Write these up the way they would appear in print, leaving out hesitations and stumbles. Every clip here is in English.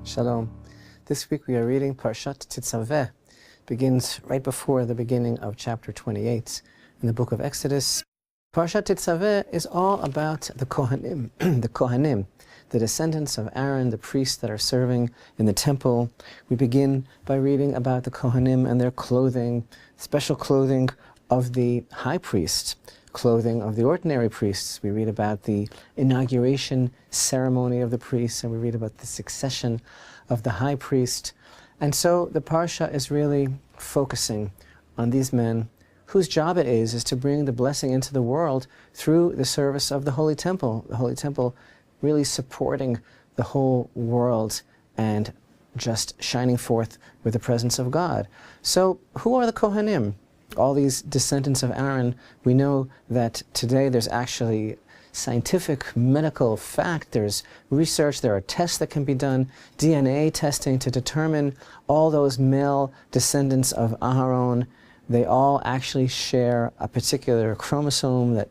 Shalom. This week we are reading Parashat Tetzave. Begins right before the beginning of chapter 28 in the book of Exodus. Parashat Tetzave is all about the Kohanim, the descendants of Aharon, the priests that are serving in the temple. We begin by reading about the Kohanim and their clothing, special clothing of the high priest, clothing of the ordinary priests. We read about the inauguration ceremony of the priests, and we read about the succession of the high priest. And so the parsha is really focusing on these men whose job it is to bring the blessing into the world through the service of the Holy Temple. The Holy Temple really supporting the whole world and just shining forth with the presence of God. So who are the Kohanim? All these descendants of Aharon. We know that today there's actually scientific, medical fact, there's research, there are tests that can be done, DNA testing to determine all those male descendants of Aharon. They all actually share a particular chromosome that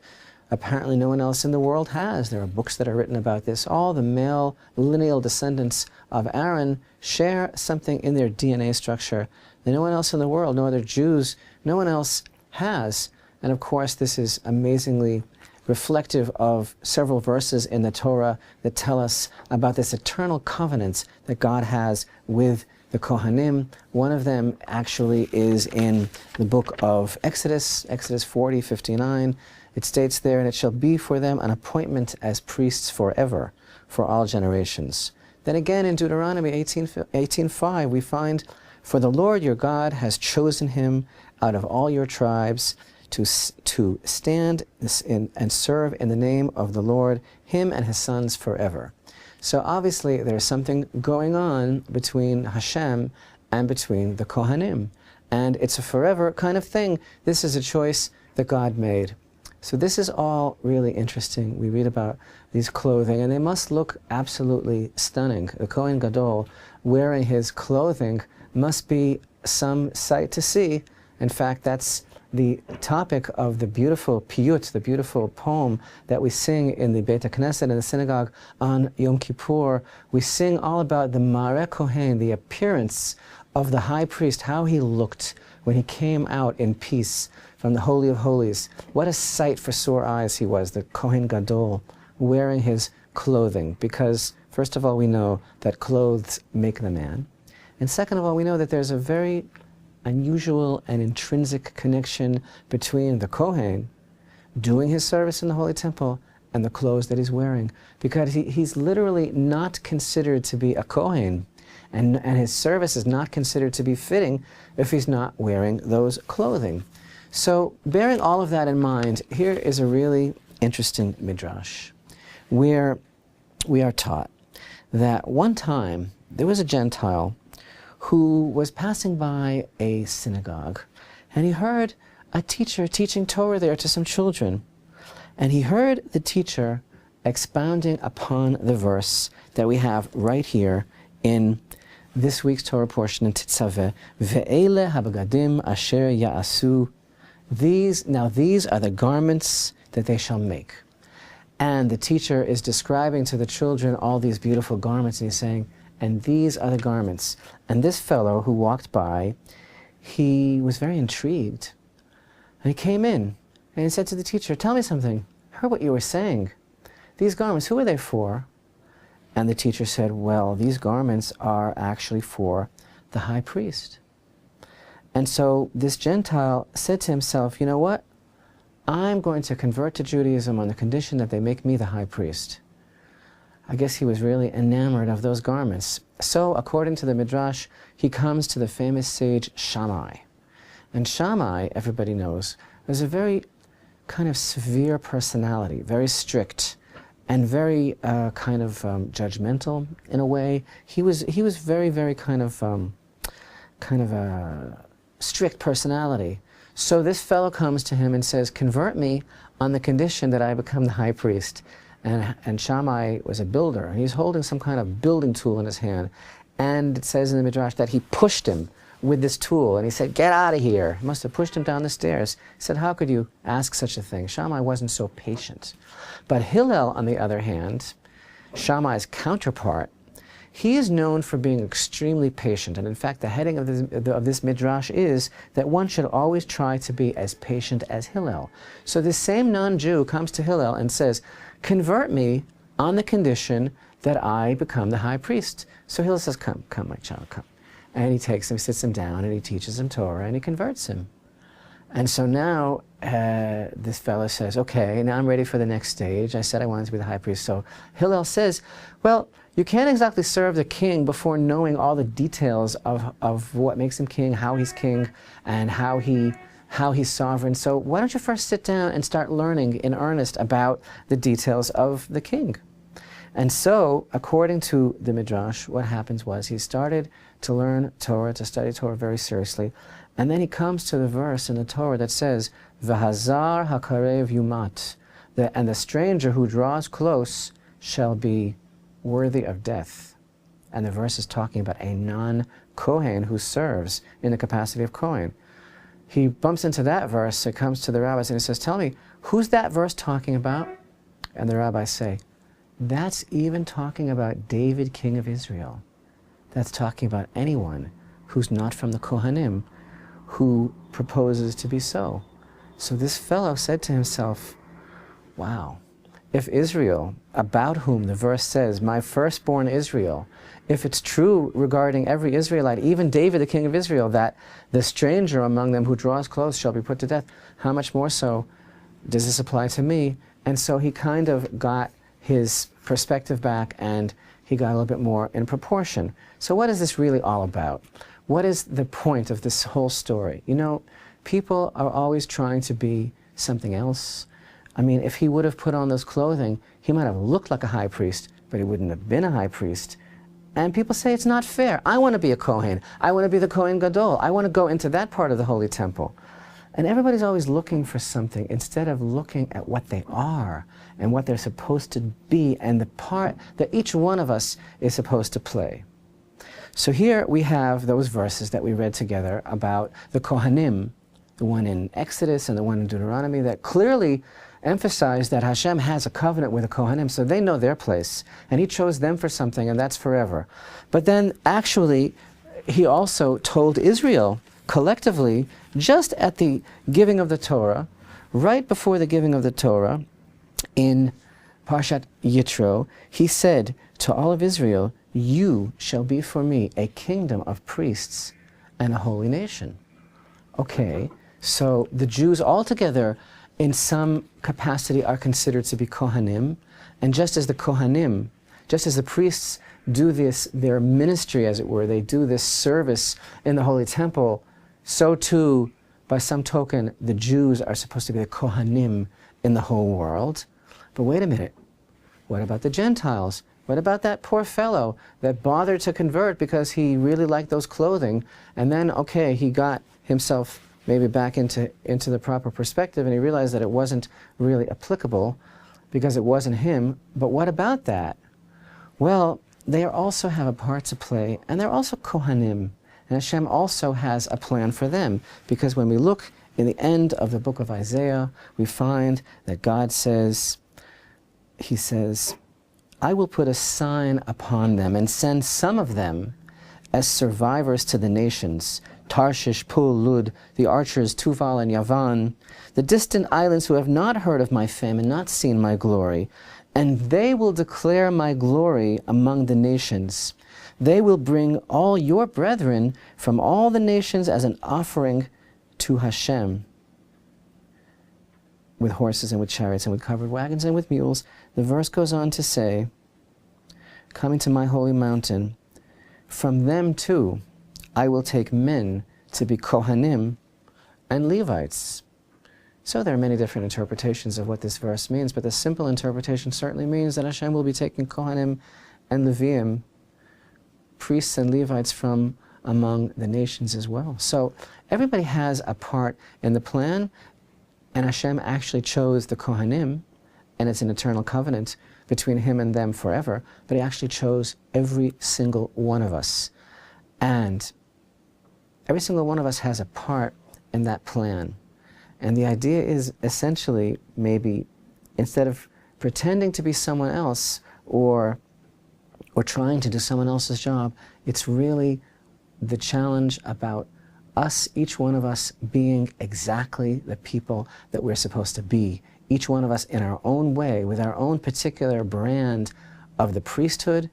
apparently no one else in the world has. There are books that are written about this. All the male lineal descendants of Aharon share something in their DNA structure that no one else in the world, no other Jews, no one else has. And of course, this is amazingly reflective of several verses in the Torah that tell us about this eternal covenant that God has with the Kohanim. One of them actually is in the book of Exodus, Exodus 40:59. It states there, "And it shall be for them an appointment as priests forever, for all generations." Then again in Deuteronomy 18:5 we find, "For the Lord your God has chosen him out of all your tribes to stand and serve in the name of the Lord, him and his sons forever." So obviously there's something going on between Hashem and between the Kohanim. And it's a forever kind of thing. This is a choice that God made. So this is all really interesting. We read about these clothing, and they must look absolutely stunning. The Kohen Gadol wearing his clothing must be some sight to see. In fact, that's the topic of the beautiful piyut, the beautiful poem that we sing in the Beit HaKnesset, in the synagogue on Yom Kippur. We sing all about the Mareh Kohen, the appearance of the high priest, how he looked when he came out in peace from the Holy of Holies. What a sight for sore eyes he was, the Kohen Gadol, wearing his clothing. Because, first of all, we know that clothes make the man. And second of all, we know that there's a very unusual and intrinsic connection between the Kohen doing his service in the Holy Temple and the clothes that he's wearing. Because he's literally not considered to be a Kohen, and his service is not considered to be fitting if he's not wearing those clothing. So bearing all of that in mind, here is a really interesting midrash where we are taught that one time there was a Gentile who was passing by a synagogue, and he heard a teacher teaching Torah there to some children. And he heard the teacher expounding upon the verse that we have right here in this week's Torah portion in Tetzave, "Ve'ele habagadim asher ya'asu." These are the garments that they shall make. And the teacher is describing to the children all these beautiful garments, and he's saying, and these are the garments. And this fellow who walked by, he was very intrigued. And he came in, and he said to the teacher, "Tell me something. I heard what you were saying. These garments, who are they for?" And the teacher said, "Well, these garments are actually for the high priest." And so this Gentile said to himself, "You know what? I'm going to convert to Judaism on the condition that they make me the high priest." I guess he was really enamored of those garments. So, according to the Midrash, he comes to the famous sage Shammai. And Shammai, everybody knows, was a very kind of severe personality, very strict, and very judgmental in a way. He was very, very kind of a strict personality. So this fellow comes to him and says, "Convert me on the condition that I become the high priest." And Shammai was a builder, and he's holding some kind of building tool in his hand. And it says in the Midrash that he pushed him with this tool, and he said, "Get out of here." He must have pushed him down the stairs. He said, "How could you ask such a thing?" Shammai wasn't so patient. But Hillel, on the other hand, Shammai's counterpart, he is known for being extremely patient. And in fact, the heading of this midrash is that one should always try to be as patient as Hillel. So this same non-Jew comes to Hillel and says, convert me on the condition that I become the high priest. So Hillel says, come, my child, come. And he takes him, sits him down, and he teaches him Torah, and he converts him. And so now this fellow says, okay, now I'm ready for the next stage. I said I wanted to be the high priest. So Hillel says, well, you can't exactly serve the king before knowing all the details of what makes him king, how he's king, and how he's sovereign. So why don't you first sit down and start learning in earnest about the details of the king? And so, according to the Midrash, what happens was he started to learn Torah, to study Torah very seriously, and then he comes to the verse in the Torah that says, V'hazar hakarev yumat, and the stranger who draws close shall be worthy of death. And the verse is talking about a non-Kohen who serves in the capacity of Kohen. He bumps into that verse, it comes to the rabbis, and he says, tell me, who's that verse talking about? And the rabbis say, that's even talking about David, king of Israel. That's talking about anyone who's not from the Kohanim, who proposes to be so. So this fellow said to himself, wow, if Israel, about whom the verse says, my firstborn Israel, if it's true regarding every Israelite, even David, the king of Israel, that the stranger among them who draws close shall be put to death, how much more so does this apply to me? And so he kind of got his perspective back, and he got a little bit more in proportion. So what is this really all about? What is the point of this whole story? You know, people are always trying to be something else. I mean, if he would have put on those clothing, he might have looked like a high priest, but he wouldn't have been a high priest. And people say it's not fair. I want to be a Kohen. I want to be the Kohen Gadol. I want to go into that part of the Holy Temple. And everybody's always looking for something instead of looking at what they are and what they're supposed to be and the part that each one of us is supposed to play. So here we have those verses that we read together about the Kohanim, the one in Exodus and the one in Deuteronomy, that clearly emphasize that Hashem has a covenant with the Kohanim, so they know their place, and He chose them for something, and that's forever. But then actually, He also told Israel collectively, just at the giving of the Torah, right before the giving of the Torah, in Parashat Yitro, He said to all of Israel, you shall be for me a kingdom of priests and a holy nation. Okay, so the Jews altogether in some capacity are considered to be Kohanim, and just as the Kohanim, just as the priests do this, their ministry as it were, they do this service in the Holy Temple, so too, by some token, the Jews are supposed to be the Kohanim in the whole world. But wait a minute, what about the Gentiles? What about that poor fellow that bothered to convert because he really liked those clothing, and then, okay, he got himself maybe back into the proper perspective, and he realized that it wasn't really applicable because it wasn't him. But what about that? Well, they also have a part to play, and they're also Kohanim, and Hashem also has a plan for them, because when we look in the end of the book of Isaiah, we find that God says, He says, I will put a sign upon them and send some of them as survivors to the nations, Tarshish, Pul, Lud, the archers, Tuval and Yavan, the distant islands who have not heard of my fame and not seen my glory, and they will declare my glory among the nations. They will bring all your brethren from all the nations as an offering to Hashem, with horses and with chariots and with covered wagons and with mules. The verse goes on to say, coming to my holy mountain, from them too I will take men to be Kohanim and Levites. So there are many different interpretations of what this verse means, but the simple interpretation certainly means that Hashem will be taking Kohanim and Leviim, priests and Levites, from among the nations as well. So everybody has a part in the plan, and Hashem actually chose the Kohanim, and it's an eternal covenant between Him and them forever, but He actually chose every single one of us. And every single one of us has a part in that plan. And the idea is essentially, maybe, instead of pretending to be someone else or or trying to do someone else's job. It's really the challenge about us, each one of us, being exactly the people that we're supposed to be. Each one of us in our own way, with our own particular brand of the priesthood,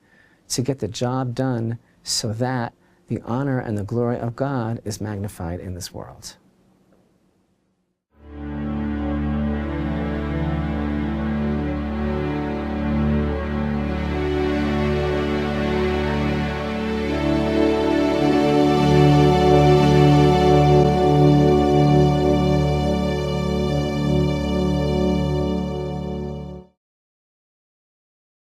to get the job done so that the honor and the glory of God is magnified in this world.